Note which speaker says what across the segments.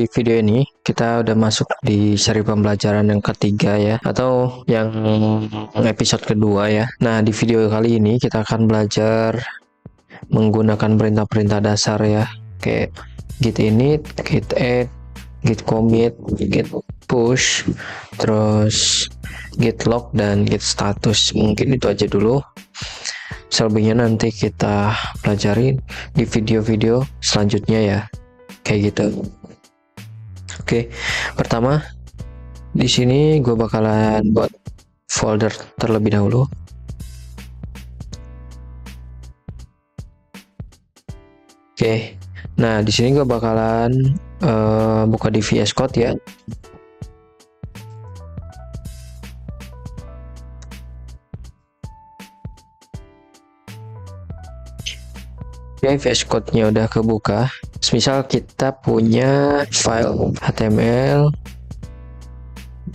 Speaker 1: di video ini kita udah masuk di seri pembelajaran yang ketiga ya, atau yang episode kedua ya. Nah, di video kali ini kita akan belajar menggunakan perintah-perintah dasar ya, kayak git init, git add, git commit, git push, terus git log dan git status. Mungkin itu aja dulu. Selebihnya nanti kita pelajarin di video-video selanjutnya ya, kayak gitu. Oke, pertama di sini gue bakalan buat folder terlebih dahulu. Oke, nah di sini gue bakalan buka di VS Code ya. Oke, VS Code-nya udah kebuka. Misal kita punya file HTML,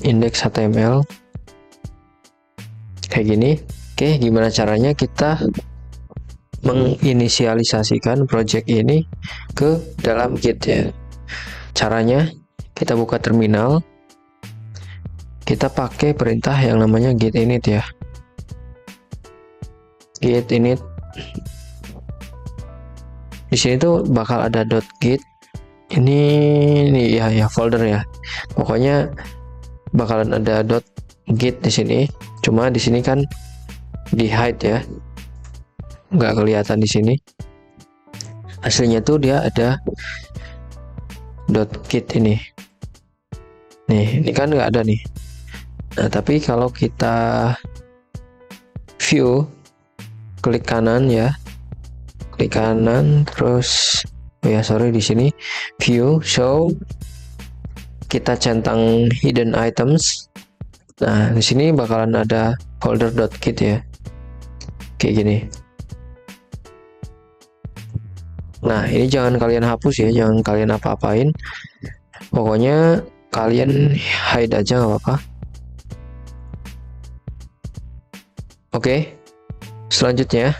Speaker 1: index HTML, kayak gini. Oke, gimana caranya kita menginisialisasikan project ini ke dalam Git ya? Caranya kita buka terminal, kita pakai perintah yang namanya git init ya. Git init. Di sini tuh bakal ada .git. Ini ya folder ya. Pokoknya bakalan ada .git di sini. Cuma di sini kan di hide ya, nggak kelihatan di sini. Aslinya tuh dia ada .git ini. Nih, ini kan nggak ada nih. Nah, tapi kalau kita view, klik kanan ya. Klik kanan, terus di sini view show, kita centang hidden items. Nah, di sini bakalan ada folder .git ya, kayak gini. Nah, ini jangan kalian hapus ya, jangan kalian apa-apain. Pokoknya kalian hide aja, nggak apa-apa. Oke, selanjutnya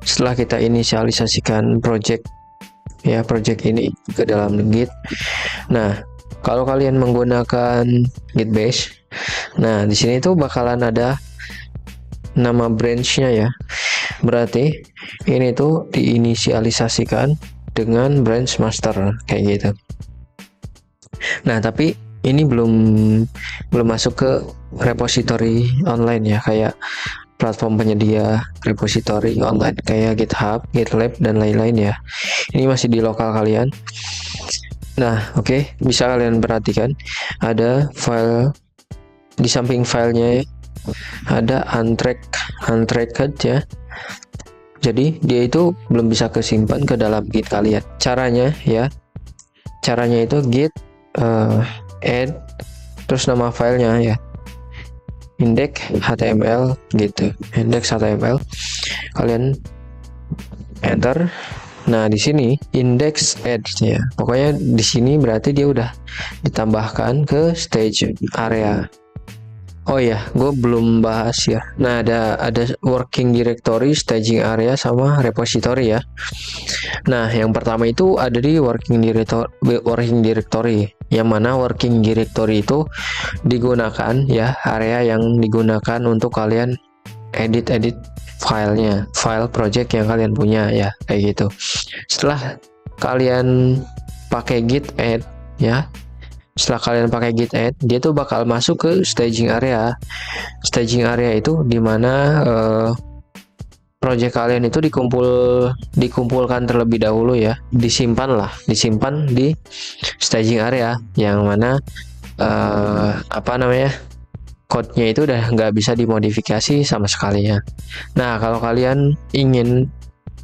Speaker 1: setelah kita inisialisasikan project ini ke dalam Git. Nah, kalau kalian menggunakan Git Bash, nah di sini tuh bakalan ada nama branch-nya ya. Berarti ini tuh diinisialisasikan dengan branch master kayak gitu. Nah, tapi ini belum masuk ke repository online ya, kayak platform penyedia repository online kayak GitHub, GitLab, dan lain-lain ya. Ini masih di lokal kalian. Nah, oke, bisa kalian perhatikan ada file di samping filenya, ada untracked ya. Jadi dia itu belum bisa kesimpan ke dalam Git kalian. Caranya itu git add terus nama filenya ya, index HTML gitu, index HTML. Kalian enter. Nah, di sini index add ya. Pokoknya di sini berarti dia udah ditambahkan ke stage area. Oh ya, gue belum bahas ya. Nah, ada working directory, staging area, sama repository ya. Nah, yang pertama itu ada di working directory. Yang mana working directory itu digunakan ya, area yang digunakan untuk kalian edit filenya, file project yang kalian punya ya, kayak gitu. Setelah kalian pakai git add ya, dia tuh bakal masuk ke staging area. Staging area itu dimana project kalian itu dikumpulkan terlebih dahulu ya, disimpan di staging area, yang mana code-nya itu udah nggak bisa dimodifikasi sama sekali ya. Nah, kalau kalian ingin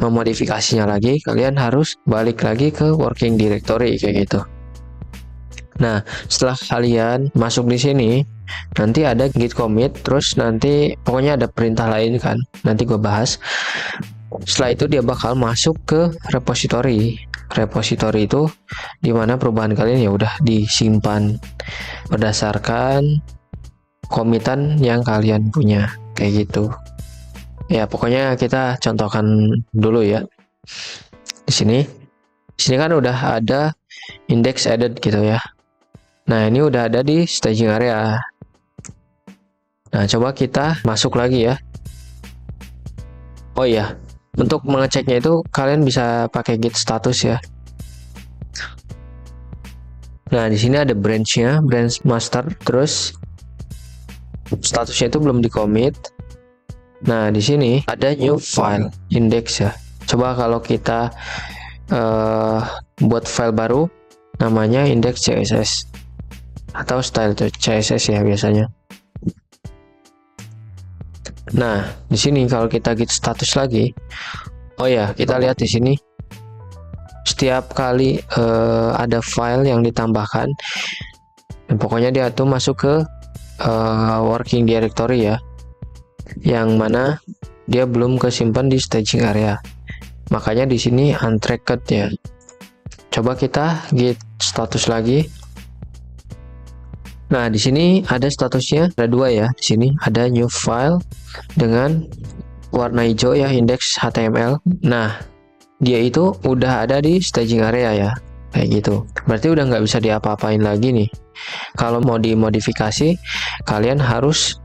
Speaker 1: memodifikasinya lagi, kalian harus balik lagi ke working directory kayak gitu. Nah, setelah kalian masuk di sini, nanti ada git commit, terus nanti pokoknya ada perintah lain kan, nanti gue bahas. Setelah itu dia bakal masuk ke repository. Repository itu dimana perubahan kalian ya udah disimpan berdasarkan komitan yang kalian punya, kayak gitu. Ya, pokoknya kita contohkan dulu ya. Di sini kan udah ada index added gitu ya. Nah, ini udah ada di staging area. Nah, coba kita masuk lagi ya. Oh iya, untuk mengeceknya itu kalian bisa pakai git status ya. Nah, di sini ada branch-nya, branch master, terus statusnya itu belum di commit. Nah, di sini ada new file index ya. Coba kalau kita buat file baru, namanya index.css atau style.css ya biasanya. Nah, di sini kalau kita git status lagi, oh ya, kita lihat di sini setiap kali ada file yang ditambahkan, dan pokoknya dia tuh masuk ke working directory ya, yang mana dia belum kesimpan di staging area. Makanya di sini untracked ya. Coba kita git status lagi. Nah, di sini ada statusnya, ada dua ya. Di sini ada new file dengan warna hijau ya, index.html. Nah, dia itu udah ada di staging area ya, kayak gitu. Berarti udah nggak bisa diapa-apain lagi nih. Kalau mau dimodifikasi, kalian harus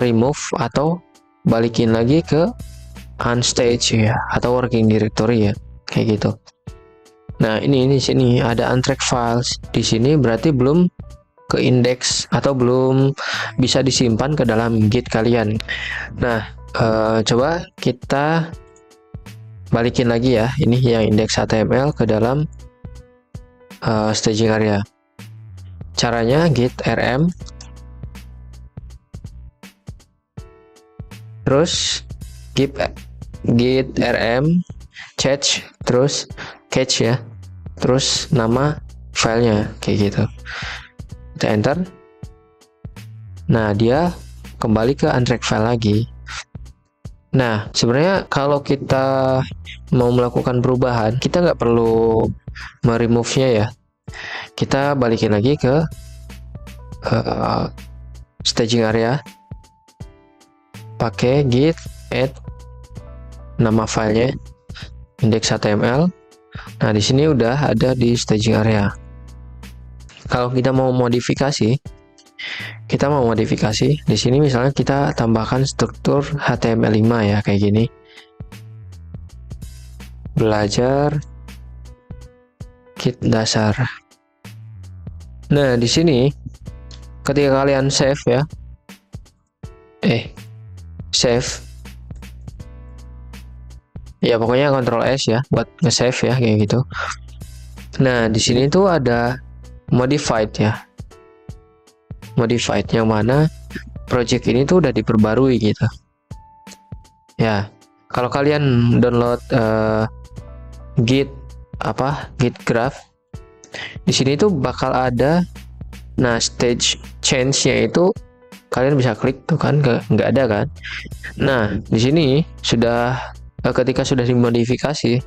Speaker 1: remove atau balikin lagi ke unstage ya, atau working directory ya, kayak gitu. Nah, ini sini ada untracked files. Di sini berarti belum ke index atau belum bisa disimpan ke dalam git kalian. Nah, coba kita balikin lagi ya, ini yang index.html ke dalam staging area. Caranya git rm, terus git rm catch, terus catch ya, terus nama filenya kayak gitu. Kita enter. Nah, dia kembali ke untracked file lagi. Nah, sebenarnya kalau kita mau melakukan perubahan, kita nggak perlu meremove-nya ya. Kita balikin lagi ke staging area, pakai git add nama filenya index.html. Nah, di sini udah ada di staging area. Kalau kita mau modifikasi, di sini misalnya kita tambahkan struktur HTML5 ya, kayak gini. Belajar kit dasar. Nah, di sini ketika kalian save ya, save ya, pokoknya Ctrl S ya buat nge-save ya, kayak gitu. Nah, di sini tuh ada modified ya, modified yang mana project ini tuh udah diperbarui gitu ya. Kalau kalian download git graph, di sini tuh bakal ada, nah, stage change-nya itu kalian bisa klik tuh kan, nggak ada kan. Nah, di sini sudah ketika sudah dimodifikasi,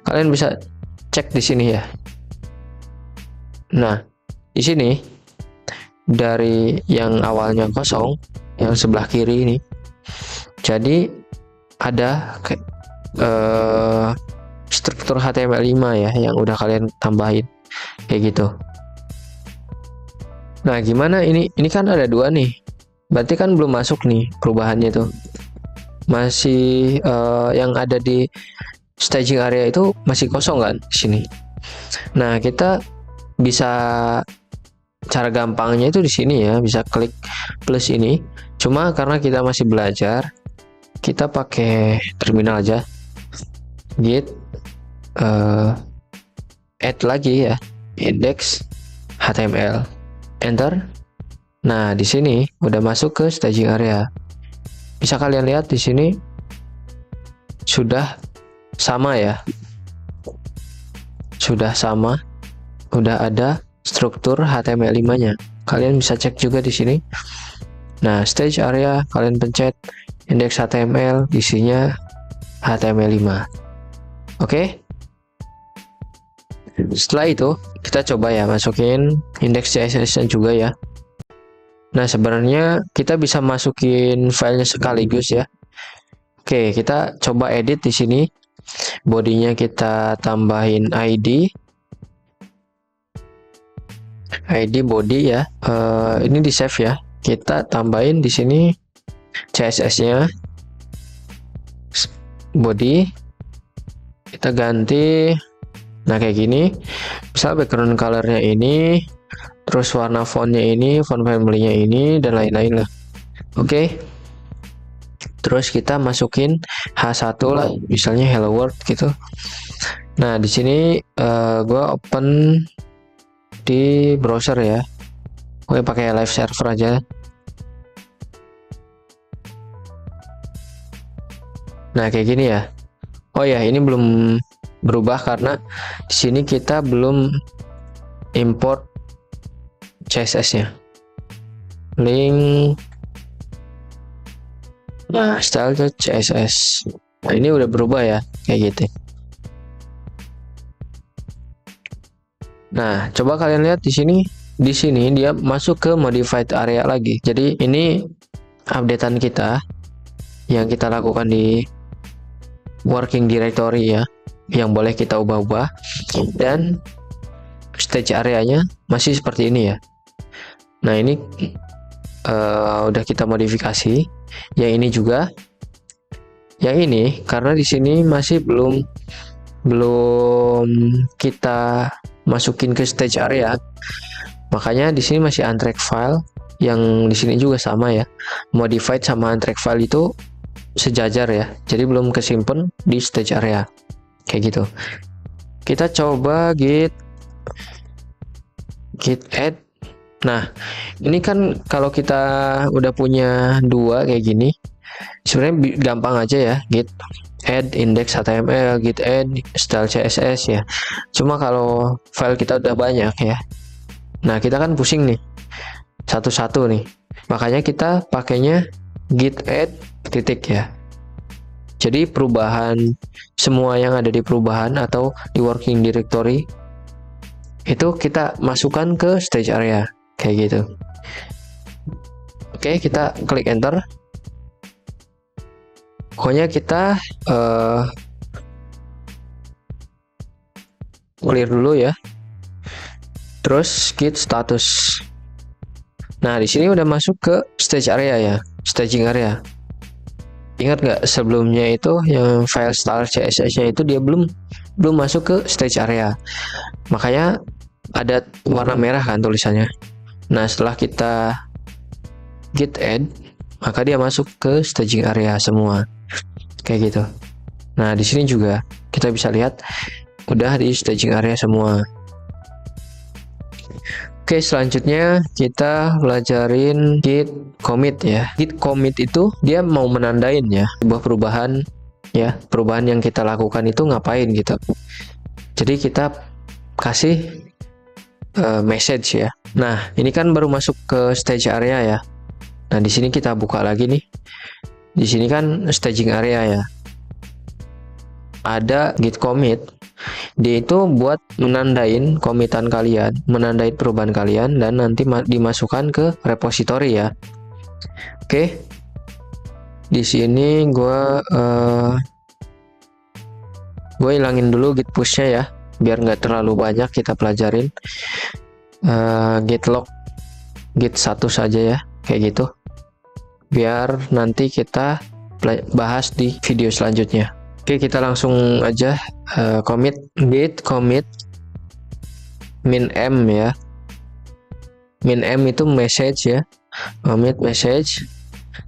Speaker 1: kalian bisa cek di sini ya. Nah, di sini dari yang awalnya kosong, yang sebelah kiri ini, jadi ada struktur HTML5 ya yang udah kalian tambahin kayak gitu. Nah, gimana ini kan ada dua nih, berarti kan belum masuk nih perubahannya tuh, masih yang ada di staging area itu masih kosong kan di sini. Nah, kita bisa, cara gampangnya itu di sini ya, bisa klik plus ini. Cuma karena kita masih belajar, kita pakai terminal aja, git add lagi ya, index HTML, enter. Nah, di sini udah masuk ke staging area. Bisa kalian lihat di sini sudah sama ya, sudah sama, udah ada struktur HTML5-nya. Kalian bisa cek juga di sini. Nah, stage area kalian pencet index HTML, isinya HTML5. Oke. Setelah itu kita coba ya masukin index CSS-nya juga ya. Nah, sebenarnya kita bisa masukin filenya sekaligus ya. Oke, kita coba edit di sini. Bodinya kita tambahin ID. ID body ya. Ini di save ya. Kita tambahin di sini CSS-nya body. Kita ganti. Nah kayak gini. Misal background color-nya ini, terus warna fontnya ini, font family-nya ini, dan lain-lain lah. Oke. Terus kita masukin H1 lah, misalnya hello world gitu. Nah di sini gue open di browser ya. Gue pakai live server aja. Nah kayak gini ya. Oh ya, ini belum berubah karena di sini kita belum import CSS-nya. Link. Nah, style CSS. Nah, ini udah berubah ya, kayak gitu. Nah, coba kalian lihat di sini. Di sini dia masuk ke modified area lagi. Jadi ini updatean kita yang kita lakukan di working directory ya, yang boleh kita ubah-ubah, dan stage areanya masih seperti ini ya. Nah ini udah kita modifikasi. Yang ini juga, yang ini karena di sini masih belum kita masukin ke stage area, makanya di sini masih untracked file. Yang di sini juga sama ya, modified sama untracked file itu sejajar ya, jadi belum kesimpan di stage area kayak gitu. Kita coba git add. Nah ini kan kalau kita udah punya dua kayak gini, sebenarnya gampang aja ya, git add index HTML, git add style CSS ya. Cuma kalau file kita udah banyak ya, nah kita kan pusing nih satu-satu nih, makanya kita pakainya git add titik ya. Jadi perubahan semua yang ada di perubahan atau di working directory itu kita masukkan ke stage area kayak gitu. Oke, kita klik enter. Pokoknya kita clear dulu ya. Terus git status. Nah, di sini udah masuk ke stage area ya, staging area. Ingat nggak sebelumnya itu yang file style CSS-nya itu dia belum masuk ke stage area. Makanya ada warna merah kan tulisannya. Nah, setelah kita git add, maka dia masuk ke staging area semua. Kayak gitu. Nah, di sini juga kita bisa lihat udah di staging area semua. Oke, selanjutnya kita pelajarin git commit ya. Git commit itu dia mau menandain ya sebuah perubahan ya, perubahan yang kita lakukan itu ngapain gitu. Jadi kita kasih message ya. Nah, ini kan baru masuk ke stage area ya. Nah, di sini kita buka lagi nih. Di sini kan staging area ya. Ada git commit. Dia itu buat menandain komitan kalian, menandain perubahan kalian, dan nanti dimasukkan ke repository ya. Oke. Di sini gue hilangin dulu git push-nya ya, biar nggak terlalu banyak kita pelajarin. Git log git 1 saja ya, kayak gitu. Biar nanti kita bahas di video selanjutnya. Oke, kita langsung aja commit git commit min m ya. Min m itu message ya, commit message.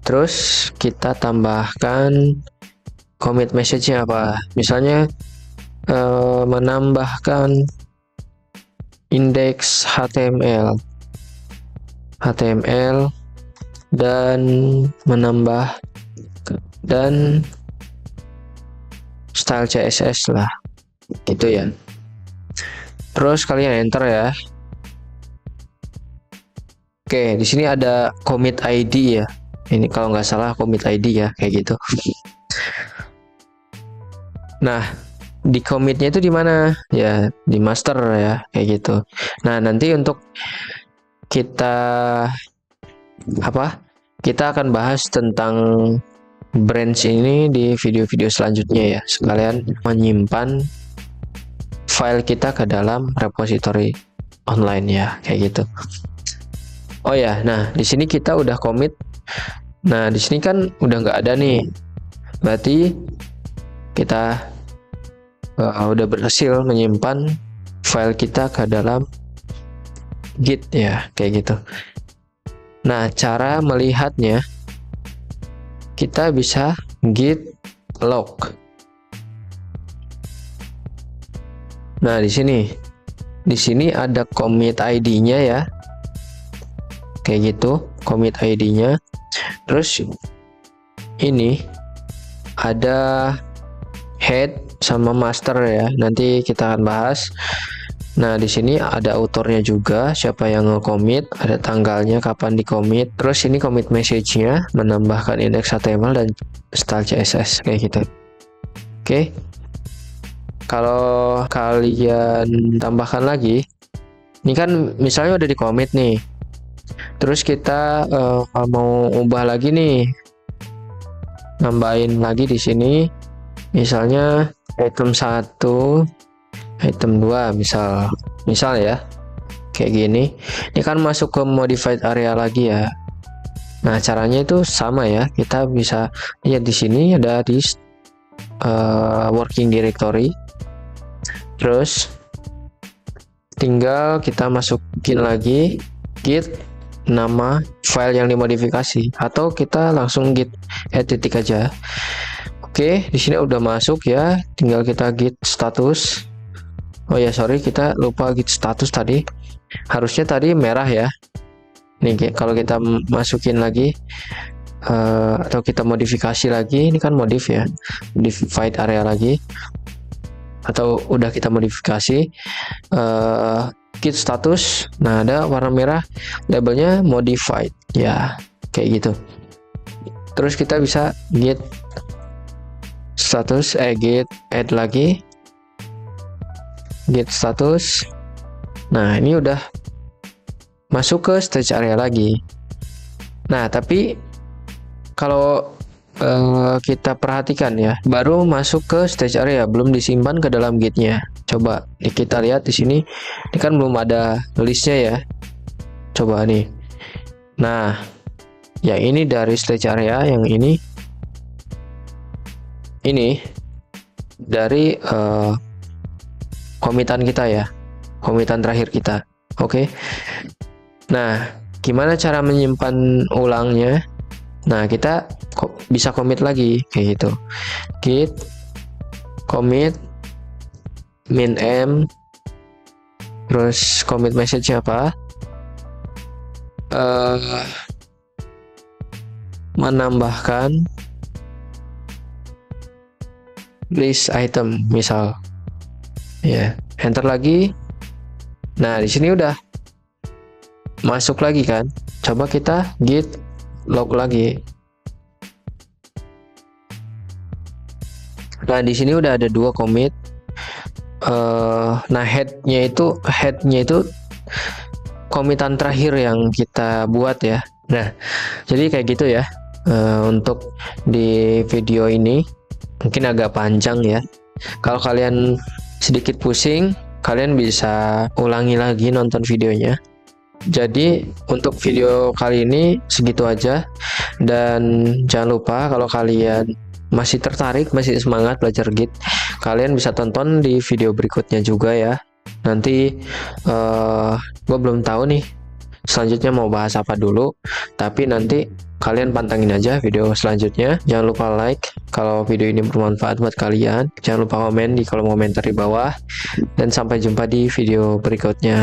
Speaker 1: Terus kita tambahkan commit message-nya apa? Misalnya menambahkan index HTML dan menambah dan style CSS lah gitu ya. Terus kalian enter ya. Oke, di sini ada commit ID ya. Ini kalau nggak salah commit ID ya, kayak gitu. Nah, di commitnya itu di mana? Ya, di master ya, kayak gitu. Nah, nanti untuk kita kita akan bahas tentang branch ini di video-video selanjutnya ya, sekalian menyimpan file kita ke dalam repository. online ya, kayak gitu. Oh ya, nah di sini kita udah commit. Nah di sini kan udah nggak ada nih, berarti kita udah berhasil menyimpan file kita ke dalam Git ya, kayak gitu. Nah cara melihatnya, kita bisa git log. Nah di sini ada commit ID-nya ya, kayak gitu, commit ID-nya. Terus ini ada head sama master ya, nanti kita akan bahas. Nah di sini ada autornya juga, siapa yang nge-commit, ada tanggalnya kapan di-commit. Terus ini commit message-nya, menambahkan index HTML dan style CSS kayak gitu. Oke. Kalau kalian tambahkan lagi, ini kan misalnya udah di-commit nih. Terus kita mau ubah lagi nih, nambahin lagi di sini, misalnya item 1, item 2 misal ya, kayak gini. Ini kan masuk ke modified area lagi ya. Nah caranya itu sama ya, kita bisa lihat di sini ada di working directory. Terus tinggal kita masukin lagi git nama file yang dimodifikasi, atau kita langsung git add titik aja. Oke, di sini udah masuk ya, tinggal kita git status. Oh ya sorry, kita lupa git status tadi, harusnya tadi merah ya. Nih kalau kita masukin lagi atau kita modifikasi lagi, ini kan modif ya, modified area lagi, atau udah kita modifikasi git status. Nah ada warna merah, labelnya modified ya, kayak gitu. Terus kita bisa git status, git add lagi, git status. Nah ini udah masuk ke stage area lagi. Nah tapi kalau kita perhatikan ya, baru masuk ke stage area, belum disimpan ke dalam gitnya. Coba kita lihat di sini, ini kan belum ada listnya ya. Coba nih. Nah, yang ini dari stage area, yang ini dari komitan kita ya, komitan terakhir kita. Oke. Nah, gimana cara menyimpan ulangnya? Nah, kita bisa commit lagi kayak gitu. Git commit min m, terus commit message apa? Menambahkan list item misal. Ya, enter lagi. Nah, di sini udah masuk lagi kan? Coba kita git log lagi. Nah, di sini udah ada 2 commit. Nah, headnya itu komitan terakhir yang kita buat ya. Nah, jadi kayak gitu ya. Untuk di video ini mungkin agak panjang ya. Kalau kalian sedikit pusing, kalian bisa ulangi lagi nonton videonya. Jadi untuk video kali ini segitu aja, dan jangan lupa kalau kalian masih tertarik, masih semangat belajar Git, kalian bisa tonton di video berikutnya juga ya. Nanti gue belum tahu nih selanjutnya mau bahas apa dulu, tapi nanti kalian pantengin aja video selanjutnya. Jangan lupa like kalau video ini bermanfaat buat kalian, jangan lupa komen di kolom komentar di bawah, dan sampai jumpa di video berikutnya.